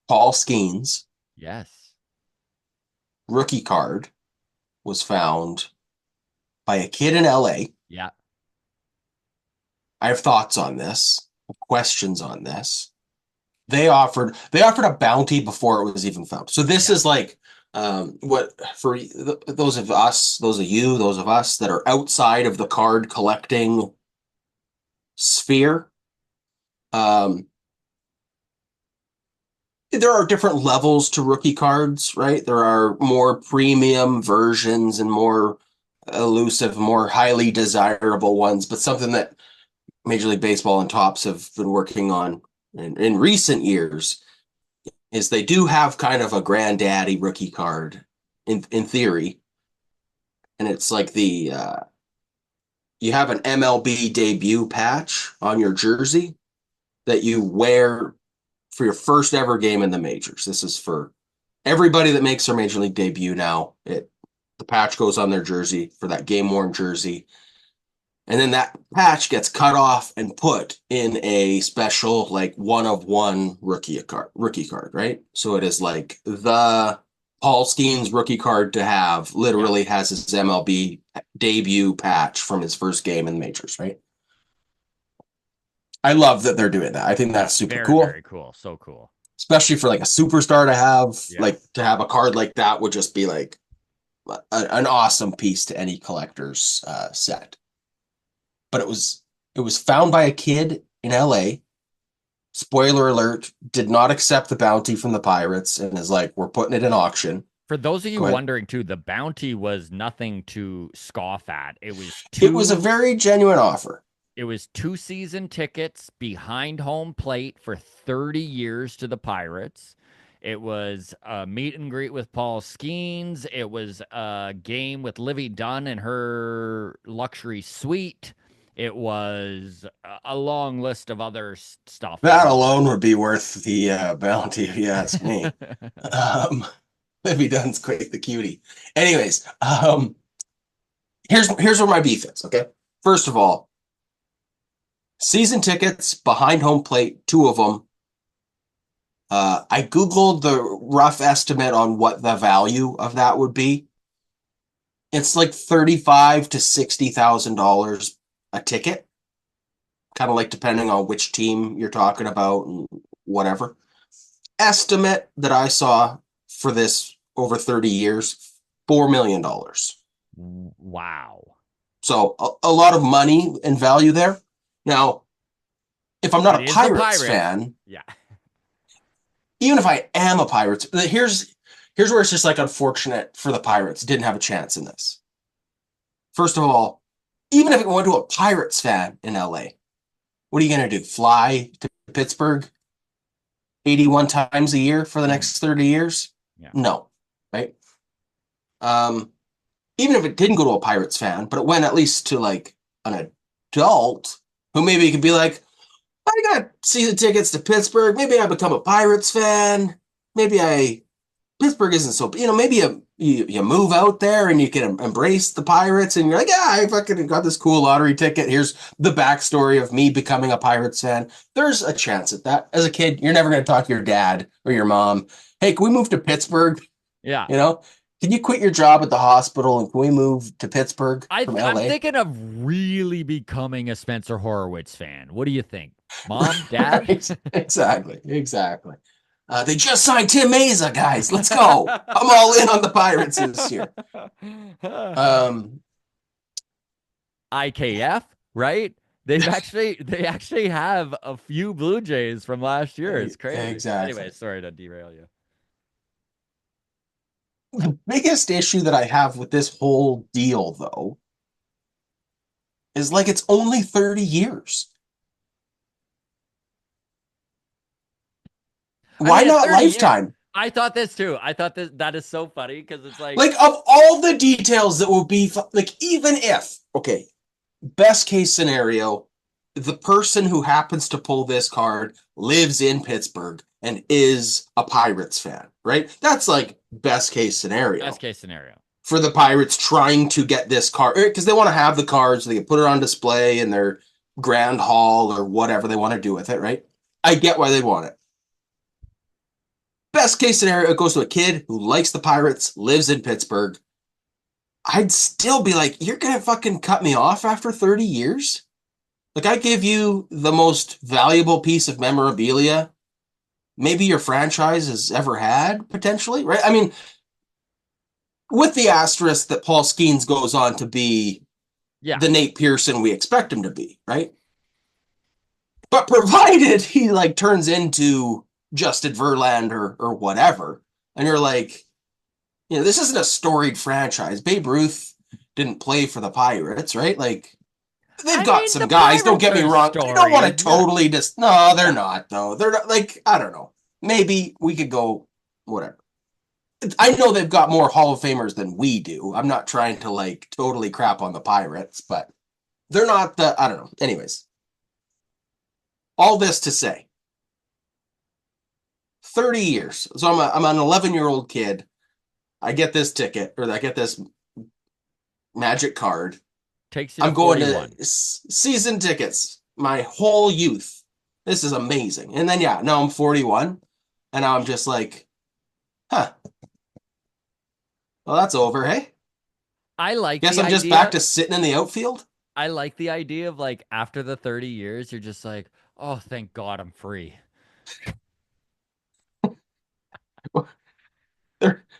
Paul Skenes Yes. rookie card was found by a kid in LA. Yeah. I have thoughts on this, questions on this. They offered a bounty before it was even found. So this Yeah. is like what for those of us, those of you, those of us that are outside of the card collecting sphere. Um, there are different levels to rookie cards, right? There are more premium versions and more elusive, more highly desirable ones, but something that Major League Baseball and Tops have been working on in recent years is they do have kind of a granddaddy rookie card in theory, and it's like the you have an MLB debut patch on your jersey that you wear for your first ever game in the majors. This is for everybody that makes their major league debut now. The patch goes on their jersey for that game worn jersey. And then that patch gets cut off and put in a special, like one of one rookie card, right? So it is like the Paul Skenes rookie card to have Yeah. literally has his MLB debut patch from his first game in the majors, right? I love that they're doing that. I think Yeah. that's super Very, cool, very cool. So cool. especially for like a superstar to have. Yeah. Like to have a card like that would just be like an awesome piece to any collector's set. But it was found by a kid in LA. Spoiler alert, did not accept the bounty from the Pirates and is like, we're putting it in auction. For those of you Go ahead. wondering, too, the bounty was nothing to scoff at. It was a very genuine offer. It was 2 season tickets behind home plate for 30 years to the Pirates. It was a meet and greet with Paul Skenes. It was a game with Livy Dunn in her luxury suite. It was a long list of other stuff. That alone would be worth the bounty, if you ask me. Very Livy Dunn's quite the cutie. Anyways, here's where my beef is. Okay, first of all, season tickets behind home plate, two of them. I googled the rough estimate on what the value of that would be. It's like $35,000 to $60,000 a ticket, kind of like depending on which team you're talking about and whatever. Estimate that I saw for this over 30 years, $4 million. wow. So a lot of money and value there. Now, if I'm not It a is the Pirates Pirates. fan, Yeah. even if I am a Pirates, here's where it's just like unfortunate for the Pirates. Didn't have a chance in this. First of all, even if it went to a Pirates fan in LA, what are you going to do? Fly to Pittsburgh 81 times a year for the Mhm. next 30 years? Yeah. No, right? Um, Even if it didn't go to a Pirates fan, but it went at least to like an adult who maybe could be like, I got season tickets to Pittsburgh. Maybe I become a Pirates fan. Maybe I Pittsburgh isn't so, maybe you move out there and you can embrace the Pirates and you're like, yeah, I fucking got this cool lottery ticket. Here's the backstory of me becoming a Pirates fan. There's a chance at that. As a kid, you're never going to talk to your dad or your mom. Hey, can we move to Pittsburgh? Yeah. You know, can you quit your job at the hospital and can we move to Pittsburgh from I'm LA? thinking of really becoming a Spencer Horowitz fan. What do you think? Mom, dad? Right. Exactly. Exactly. They just signed Tim Mesa, guys. Let's go. I'm all in on the Pirates this year. Um, IKF, right? They actually have a few Blue Jays from last year. It's crazy. Anyway, exactly. sorry to derail you. The biggest issue that I have with this whole deal, though, is like it's only 30 years. I Why mean, it's not 30 years. lifetime? I thought this too. I thought that is so funny because it's like, Like, of all the details that will be, like, even if, okay, best case scenario, the person who happens to pull this card lives in Pittsburgh and is a Pirates fan, right? That's like best case best scenario case scenario. for the Pirates trying to get this card because they want to have the cards, so they can put it on display in their grand hall or whatever they want to do with it, right? I get why they want it. Best case scenario, it goes to a kid who likes the Pirates, lives in Pittsburgh. I'd still be like, you're gonna fucking cut me off after 30 years? Like, I give you the most valuable piece of memorabilia maybe your franchise has ever had, potentially, right? I mean, with the asterisk that Paul Skenes goes on to be Yeah. the Nate Pearson we expect him to be, right? But provided he like turns into Justin Verlander or whatever, and you're like, this isn't a storied franchise. Babe Ruth didn't play for the Pirates, right? Like, they've I got mean, some the guys. Don't Pirates get me are wrong. I don't want to storied. Yeah. totally just. No, they're Yeah. not though. They're not like I don't know. Maybe we could go whatever. I know they've got more Hall of Famers than we do. I'm not trying to like totally crap on the Pirates, but they're not the. I don't know. Anyways, all this to say, 30 years. So I'm an 11-year-old kid. I get this ticket or I get this magic card. Takes you to I'm going to 41. season tickets my whole youth. This is amazing. And then, yeah, now I'm 41. And now I'm just like, huh, well, that's over, hey? I like Guess the I'm just back idea. to sitting in the outfield? I like the idea of like after the 30 years, you're just like, oh, thank God I'm free.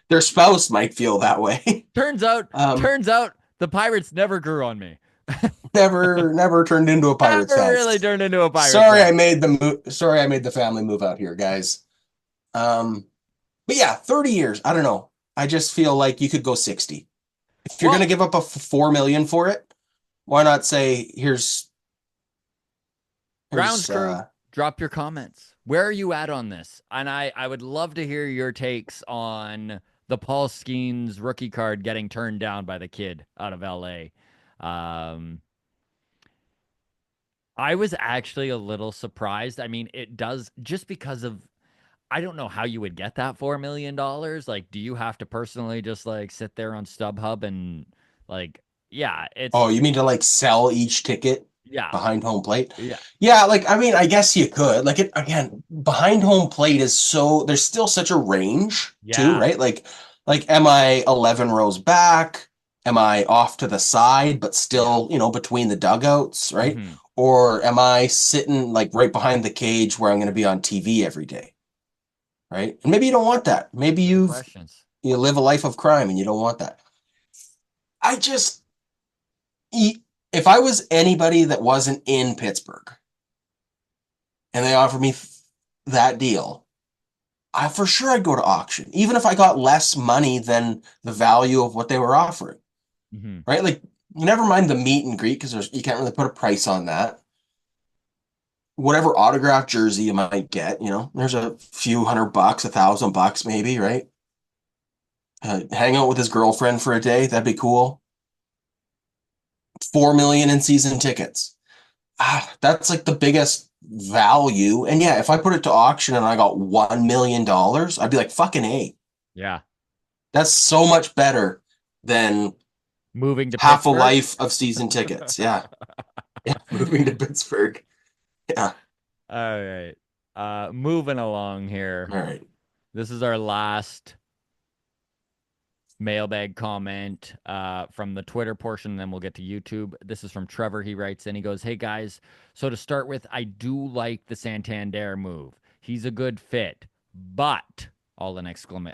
Their spouse might feel that way. Turns out, um, turns out the Pirates never grew on me. never turned into a Pirates Never fan. really turned into a Pirates fan. Sorry I made the family move out here, guys. But yeah, 30 years. I don't know. I just feel like you could go 60. If you're Well, gonna give up a 4 million for it, why not say Grounds here's crew, drop your comments. Where are you at on this? And I would love to hear your takes on the Paul Skenes rookie card getting turned down by the kid out of LA. Um, I was actually a little surprised. I mean, it does just because of I don't know how you would get that $4 million. Like, do you have to personally just like sit there on StubHub and like, yeah, oh, it's you mean to like sell each ticket yeah, behind home plate? yeah, Yeah, like I mean, I guess you could. Like it again, behind home plate is so there's still such a range too, yeah. right? Like am I 11 rows back? Am I off to the side but Yeah. still, between the dugouts, right? Hmm. Or am I sitting like right behind the cage where I'm going to be on TV every day, right? And maybe you don't want that. Maybe Good questions. you live a life of crime and you don't want that. I just if I was anybody that wasn't in Pittsburgh and they offered me that deal, I for sure I'd go to auction, even if I got less money than the value of what they were offering, Hmm. right? Like, never mind the meet and greet because you can't really put a price on that. Whatever autographed jersey you might get, there's a few $100, $1,000 maybe, right? Hang out with his girlfriend for a day, that'd be cool. 4 million in season tickets. That's like the biggest value. And yeah, if I put it to auction and I got $1 million, I'd be like, fucking A. Yeah. That's so much better than Moving to half a Pittsburgh. life of season tickets. Yeah. Yeah. Moving to Pittsburgh. Yeah. All right. Moving along here. All right. This is our last mailbag comment from the Twitter portion, and then we'll get to YouTube. This is from Trevor. He writes in, he goes, "Hey guys, so to start with, I do like the Santander move. He's a good fit, but all in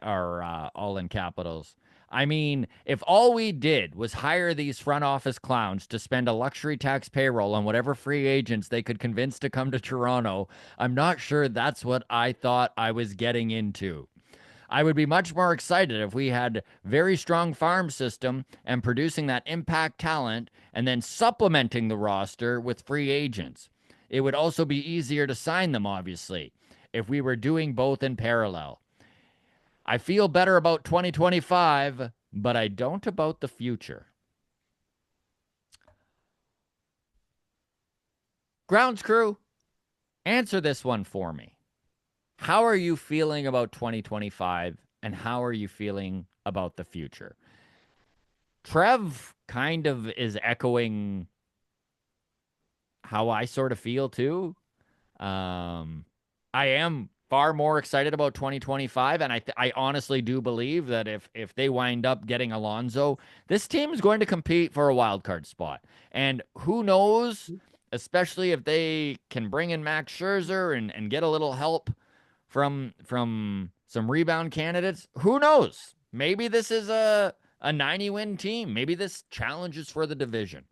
all in capitals. I mean, if all we did was hire these front office clowns to spend a luxury tax payroll on whatever free agents they could convince to come to Toronto, I'm not sure that's what I thought I was getting into. I would be much more excited if we had very strong farm system and producing that impact talent and then supplementing the roster with free agents. It would also be easier to sign them, obviously, if we were doing both in parallel. I feel better about 2025, but I don't about the future." Grounds crew, answer this one for me. How are you feeling about 2025 and how are you feeling about the future? Trev kind of is echoing how I sort of feel too. I am far more excited about 2025, and I honestly do believe that if they wind up getting Alonso, this team is going to compete for a wild card spot. And who knows, especially if they can bring in Max Scherzer and get a little help from some rebound candidates. Who knows? Maybe this is a 90-win team. Maybe this challenges for the division.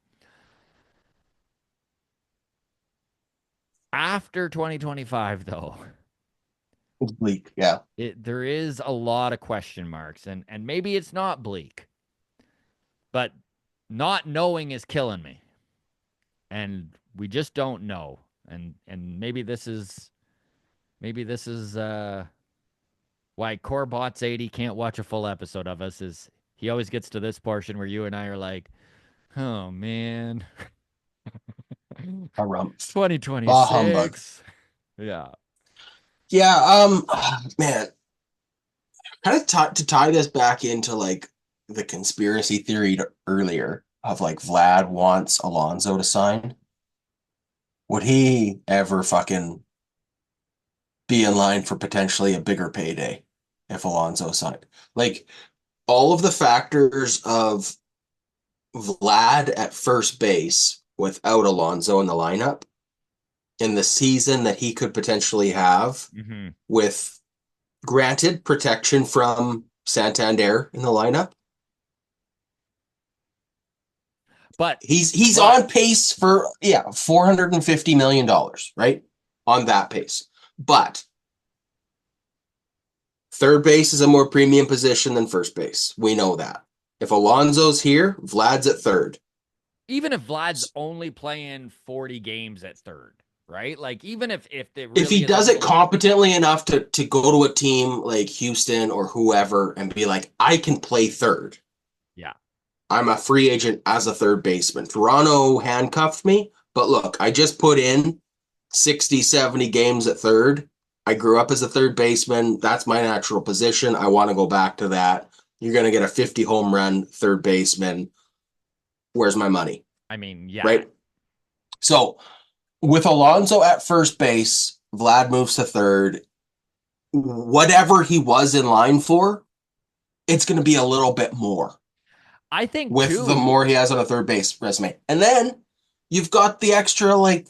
After 2025, though, It's bleak. Yeah. there is a lot of question marks, and maybe it's not bleak, but not knowing is killing me, and we just don't know. And maybe this is why Corebots80 can't watch a full episode of us. Is he always gets to this portion where you and I are like, oh man, A rump. Bah humbug. 2026. Yeah. Yeah. Man, kind of to tie this back into like the conspiracy theory earlier of like Vlad wants Alonso to sign. Would he ever fucking be in line for potentially a bigger payday if Alonso signed? Like all of the factors of Vlad at first base without Alonso in the lineup in the season that he could potentially have Mm-hmm. with granted protection from Santander in the lineup. But He's on pace for $450 million, right? On that pace. But third base is a more premium position than first base. We know that. If Alonso's here, Vlad's at third. even if Vlad's only playing 40 games at third, right? Like even if there If really he is a does it little, competently enough to go to a team like Houston or whoever and be like, I can play third. yeah. I'm a free agent as a third baseman. Toronto handcuffed me, but look, I just put in 60, 70 games at third. I grew up as a third baseman. That's my natural position. I want to go back to that. You're going to get a 50 home run third baseman. Where's my money? I mean, yeah. Right? So with Alonso at first base, Vlad moves to third. Whatever he was in line for, it's going to be a little bit more I think with the too, more he has on a third base resume. And then you've got the extra like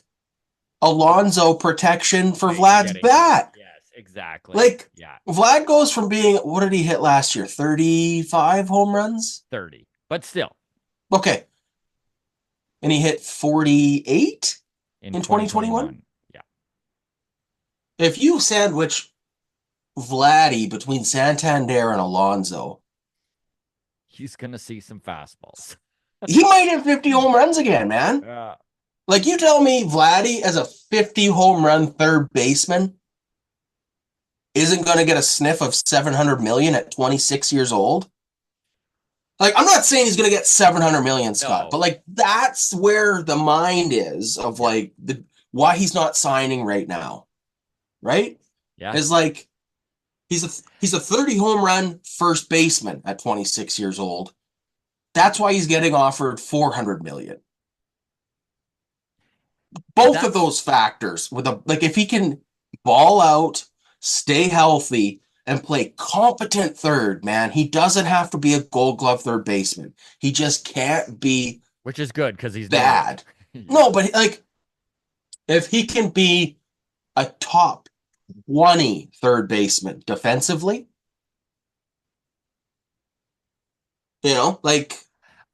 Alonso protection for Vlad's getting him. bat. Yes, exactly. Like Yeah, Vlad goes from being, what did he hit last year? 35 home runs? 30. But still, Okay. And he hit 48 in in 2021. 2021. Yeah. If you sandwich Vladdy between Santander and Alonso, He's going to see some fastballs. he might hit 50 home runs again, man. Yeah. Like you tell me Vladdy as a 50 home run third baseman isn't going to get a sniff of 700 million at 26 years old? Like, I'm not saying he's going to get 700 million, Scott, No. but like that's where the mind is of Yeah. like the why he's not signing right now, right? Yeah. Is like he's a 30 home run first baseman at 26 years old. That's why he's getting offered 400 million. Both of That's those factors with a like if he can ball out, stay healthy, and play competent third, man, he doesn't have to be a Gold Glove third baseman. He just can't be which is good because he's not. bad. Yeah. No, but like if he can be a top 20 third baseman defensively, like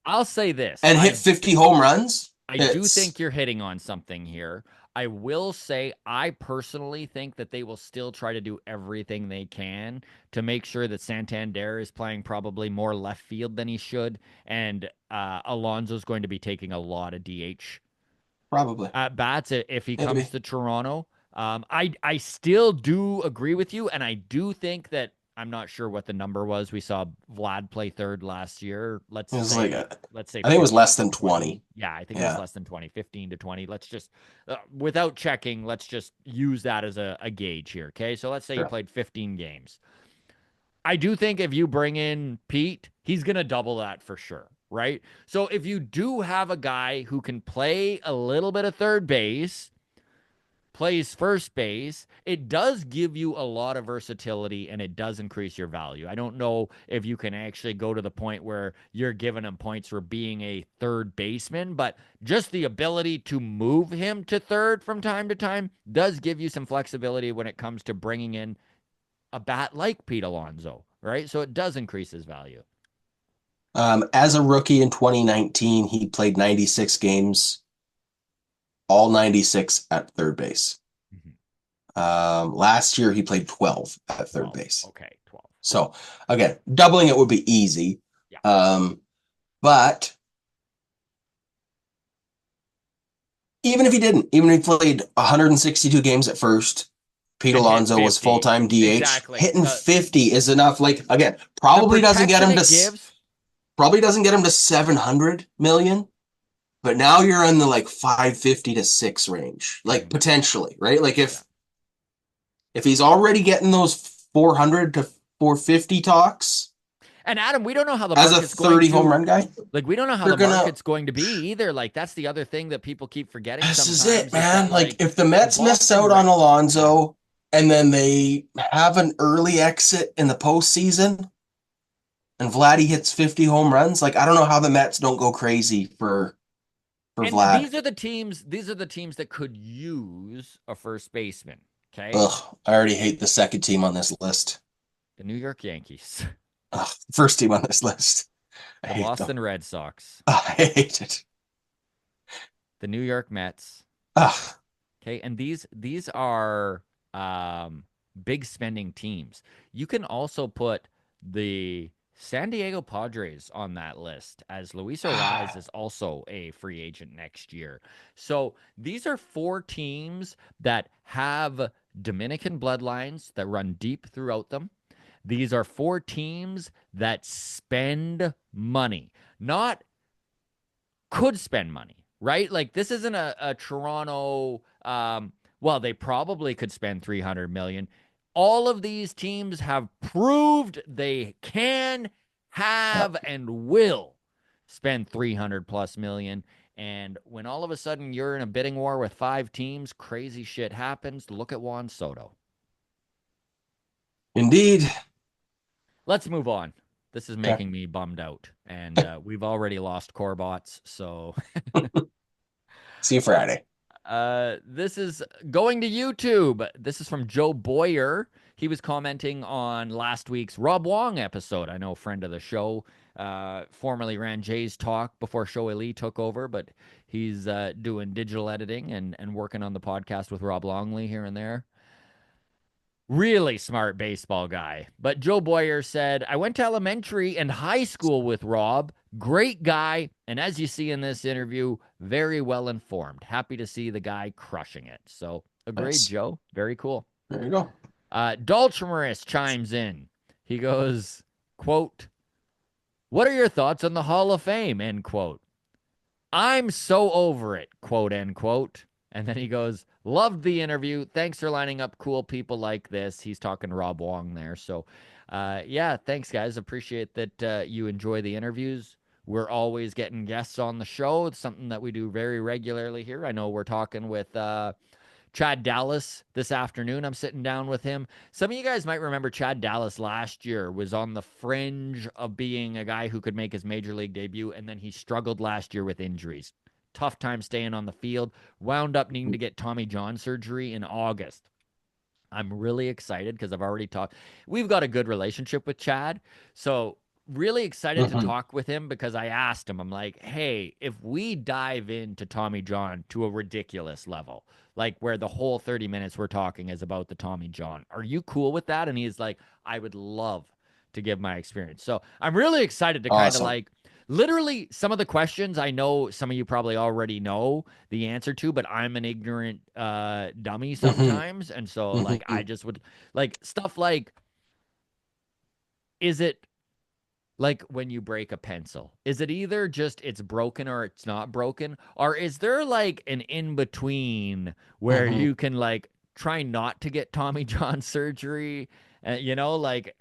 I'll say this. and hit 50 home runs, I do it's think you're hitting on something here. I will say I personally think that they will still try to do everything they can to make sure that Santander is playing probably more left field than he should, and Alonso's going to be taking a lot of DH probably at bats if he comes maybe. to Toronto. I still do agree with you, and I do think that I'm not sure what the number was. We saw Vlad play third last year. It was like Let's say I think it was 15 less to than 20. 20. Yeah, I think it was Yeah, less than 20, 15 to 20. Let's just without checking, let's just use that as a gauge here. Okay. So let's say he sure. played 15 games. I do think if you bring in Pete, he's going to double that for sure. Right. So if you do have a guy who can play a little bit of third base, plays first base, it does give you a lot of versatility and it does increase your value. I don't know if you can actually go to the point where you're giving him points for being a third baseman, but just the ability to move him to third from time to time does give you some flexibility when it comes to bringing in a bat like Pete Alonso, right? So it does increase his value. As a rookie in 2019, he played 96 games, all 96 at third base. Mhm. Last year he played 12 at third 12. base. Okay, 12. So again, doubling it would be easy. Yeah. But even if he played 162 games at first, Pete And hit Alonso was 50. full-time DH. Exactly. Hitting 50 is enough. Like again, The protection it gives. probably doesn't get him to 700 million, but now you're in the like 550 to 6 range. Like Mhm. potentially, right? Like Yeah. if he's already getting those 400 to 450 talks And Adam, we don't know how the as a market's going 30 home to run guy, we don't know how you're the gonna market's going to be either. Like that's the other thing that people keep forgetting this is it, sometimes is that man. Like like if the the Mets miss Boston out on Red yeah. Alonso and then they have an early exit in the postseason and Vladdy hits 50 home runs, like I don't know how the Mets don't go crazy for And Vlad. these are the teams that could use a first baseman. Okay. Ugh, I already hate the second team on this list. The New York Yankees, Ugh, first team on this list. I the hate them. Boston Red Sox, I hate it. the New York Mets. Ugh. Okay. And these are big spending teams. You can also put the San Diego Padres on that list as Luis Arraez is also a free agent next year. So these are four teams that have Dominican bloodlines that run deep throughout them. These are four teams that spend money, not could spend money, right? Like this isn't a Toronto. Well, they probably could spend 300 million. All of these teams have proved they can, Yep. have, and will spend 300 plus million. And when all of a sudden you're in a bidding war with five teams, crazy shit happens. Look at Juan Soto. Indeed. Let's move on. This is Okay. making me bummed out, and we've already lost core bots, so See you Friday. this is going to YouTube. This is from Joe Boyer. He was commenting on last week's Rob Wong episode. I know, friend of the show, formerly ran Jay's Talk before Shoei Lee took over, but he's doing digital editing and working on the podcast with Rob Longley here and there. Really smart baseball guy. But Joe Boyer said, I went to elementary and high school with Rob. Great guy. And as you see in this interview, very well informed. Happy to see the guy crushing it. So agreed, Nice. Joe. Very cool. There you go. Daltramerus chimes in. He goes, quote, What are your thoughts on the Hall of Fame? End quote. I'm so over it, quote end quote. And then he goes, loved the interview. Thanks for lining up cool people like this. He's talking to Rob Wong there. So, yeah, thanks, guys. Appreciate that you enjoy the interviews. We're always getting guests on the show. It's something that we do very regularly here. I know we're talking with Chad Dallas this afternoon. I'm sitting down with him. Some of you guys might remember Chad Dallas last year was on the fringe of being a guy who could make his major league debut, and then he struggled last year with injuries. Tough time staying on the field. Wound up needing to get Tommy John surgery in August. I'm really excited because I've already talked. We've got a good relationship with Chad. So, really excited to Mhm. talk with him because I asked him, I'm like, hey, if we dive into Tommy John to a ridiculous level, like where the whole 30 minutes we're talking is about the Tommy John, are you cool with that? And he's like, I would love to give my experience. So, I'm really excited to kind of Awesome. like literally some of the questions I know some of you probably already know the answer to, but I'm an ignorant dummy Hmm. sometimes. And so like I Hmm. just would like stuff like, is it like when you break a pencil? Is it either just it's broken or it's not broken? Or is there like an in between where Hmm. you can like try not to get Tommy John surgery? Like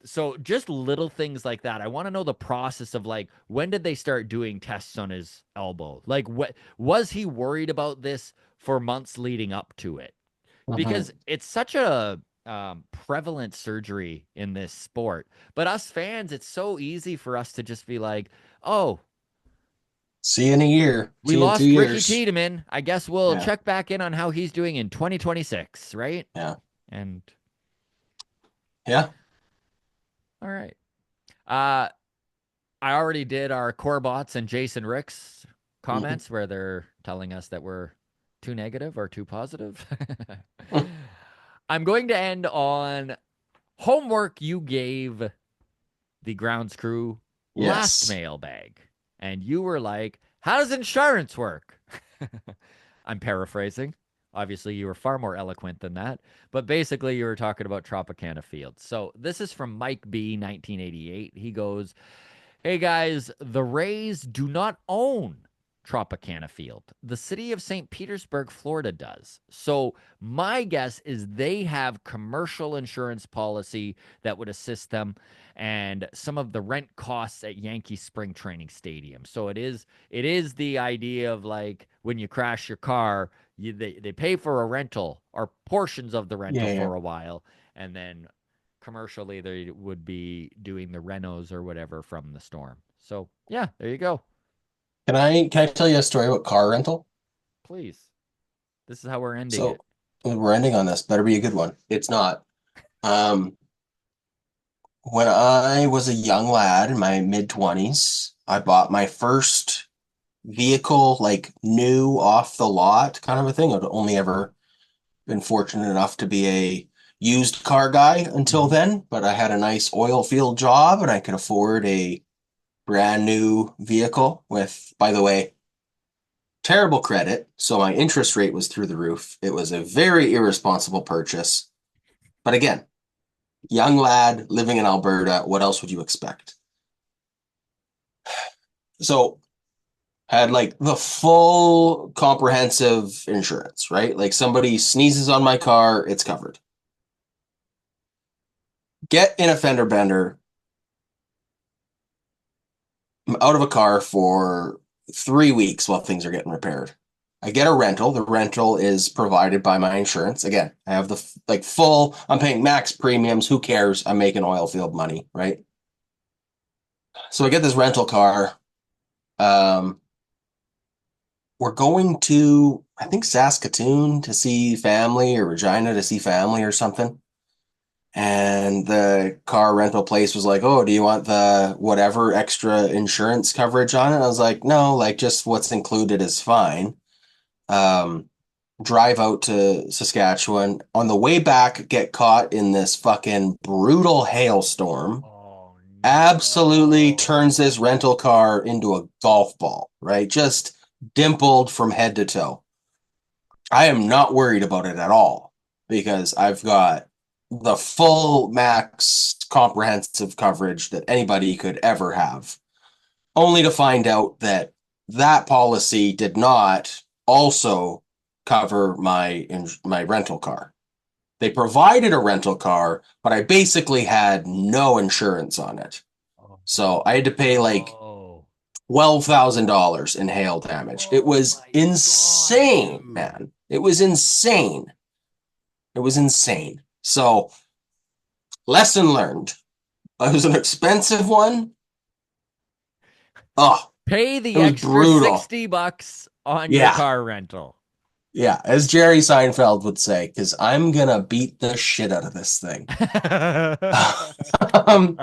so just little things like that. I want to know the process of like when did they start doing tests on his elbow? Like what was he worried about this for months leading up to it? Because Hmm. it's such a prevalent surgery in this sport. But us fans, it's so easy for us to just be like, oh, See you in a year. we See you in two lost Ricky years. Tiedemann. I guess we'll Yeah. check back in on how he's doing in 2026, right? Yeah. And Yeah. all right. Uh, I already did our core bots and Jason Ricks Hmm. comments where they're telling us that we're too negative or too positive. I'm going to end on homework you gave the grounds crew last Yes. mailbag. And you were like, how does insurance work? I'm paraphrasing. Obviously, you were far more eloquent than that. But basically, you were talking about Tropicana Fields. So this is from Mike B, 1988. He goes, hey guys, the Rays do not own Tropicana Field. The city of St. Petersburg, Florida does. So my guess is they have commercial insurance policy that would assist them and some of the rent costs at Yankee Spring Training Stadium. So it is the idea of like when you crash your car, they pay for a rental or portions of the rental Yeah. Yeah. for a while and then commercially they would be doing the renos or whatever from the storm. So yeah, there you go. Can I tell you a story about car rental? Please. This is how we're ending So it. we're ending on this. Better be a good one. It's not. Um, when I was a young lad in my mid 20s, I bought my first vehicle, like new off the lot kind of a thing. I'd only ever been fortunate enough to be a used car guy until Mm-hmm. then, but I had a nice oil field job and I could afford a brand new vehicle with, by the way, terrible credit. So my interest rate was through the roof. It was a very irresponsible purchase. But again, young lad living in Alberta, what else would you expect? So had like the full comprehensive insurance, right? Like somebody sneezes on my car, it's covered. Get in a fender bender, out of a car for 3 weeks while things are getting repaired. I get a rental. The rental is provided by my insurance. Again, I have the like full, I'm paying max premiums. Who cares? I'm making oil field money, right? So I get this rental car. Um, we're going to, I think, Saskatoon to see family or Regina to see family or something. And the car rental place was like, "Oh, do you want the whatever extra insurance coverage on it?" I was like, "No, like just what's included is fine." Um, Drive out to Saskatchewan. On the way back, get caught in this fucking brutal hailstorm. Oh Absolutely turns no. this rental car into a golf ball, right? Just dimpled from head to toe. I am not worried about it at all because I've got the full max comprehensive coverage that anybody could ever have, only to find out that that policy did not also cover my rental car. They provided a rental car, but I basically had no insurance on it. Oh, So I had to pay like no. $12,000 in hail damage. It Oh was my God, insane, dude. man. It was insane. It was insane. So, lesson learned. It was an expensive one. Oh, Pay it the was extra brutal. $60 on your Yeah. car rental. Yeah. As Jerry Seinfeld would say, because I'm going to beat the shit out of this thing.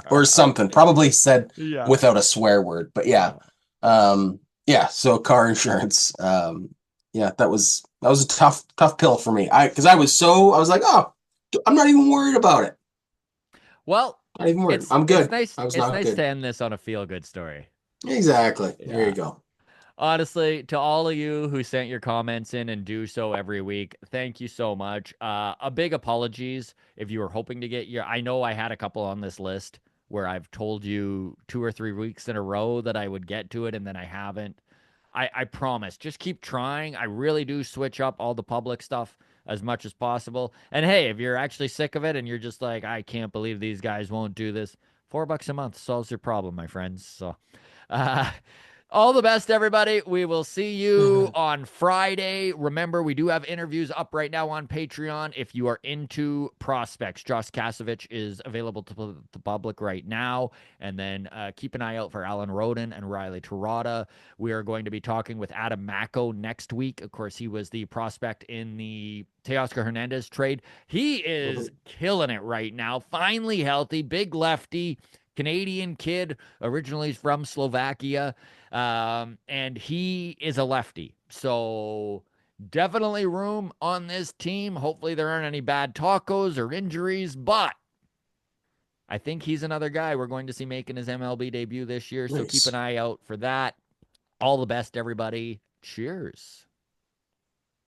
Or something. Probably said Yeah. without a swear word. But yeah. Yeah. So car insurance. Yeah, that was a tough pill for me. Because I was like, oh, I'm not even worried about it. Well, Not even worried. it's I'm it's good. nice I was it's not nice to good. end this on a feel good story. Exactly. There you Yeah. go. Honestly, to all of you who sent your comments in and do so every week, thank you so much. A big apologies if you were hoping to get your. I know I had a couple on this list where I've told you 2 or 3 weeks in a row that I would get to it, and then I haven't. I promise. Just keep trying. I really do switch up all the public stuff as much as possible. And hey, if you're actually sick of it and you're just like, I can't believe these guys won't do this, $4 a month solves your problem, my friends. So, uh, all the best, everybody. We will see you on Friday. Remember, we do have interviews up right now on Patreon. If you are into prospects, Josh Kasovich is available to the public right now. And then keep an eye out for Alan Roden and Riley Terada. We are going to be talking with Adam Macko next week. Of course, he was the prospect in the Teoscar Hernandez trade. He is killing it right now. Finally healthy, big lefty, Canadian kid, originally from Slovakia. And he is a lefty. So definitely room on this team. Hopefully there aren't any bad tacos or injuries, but I think he's another guy we're going to see making his MLB debut this year. So keep an Nice. eye out for that. All the best, everybody. Cheers.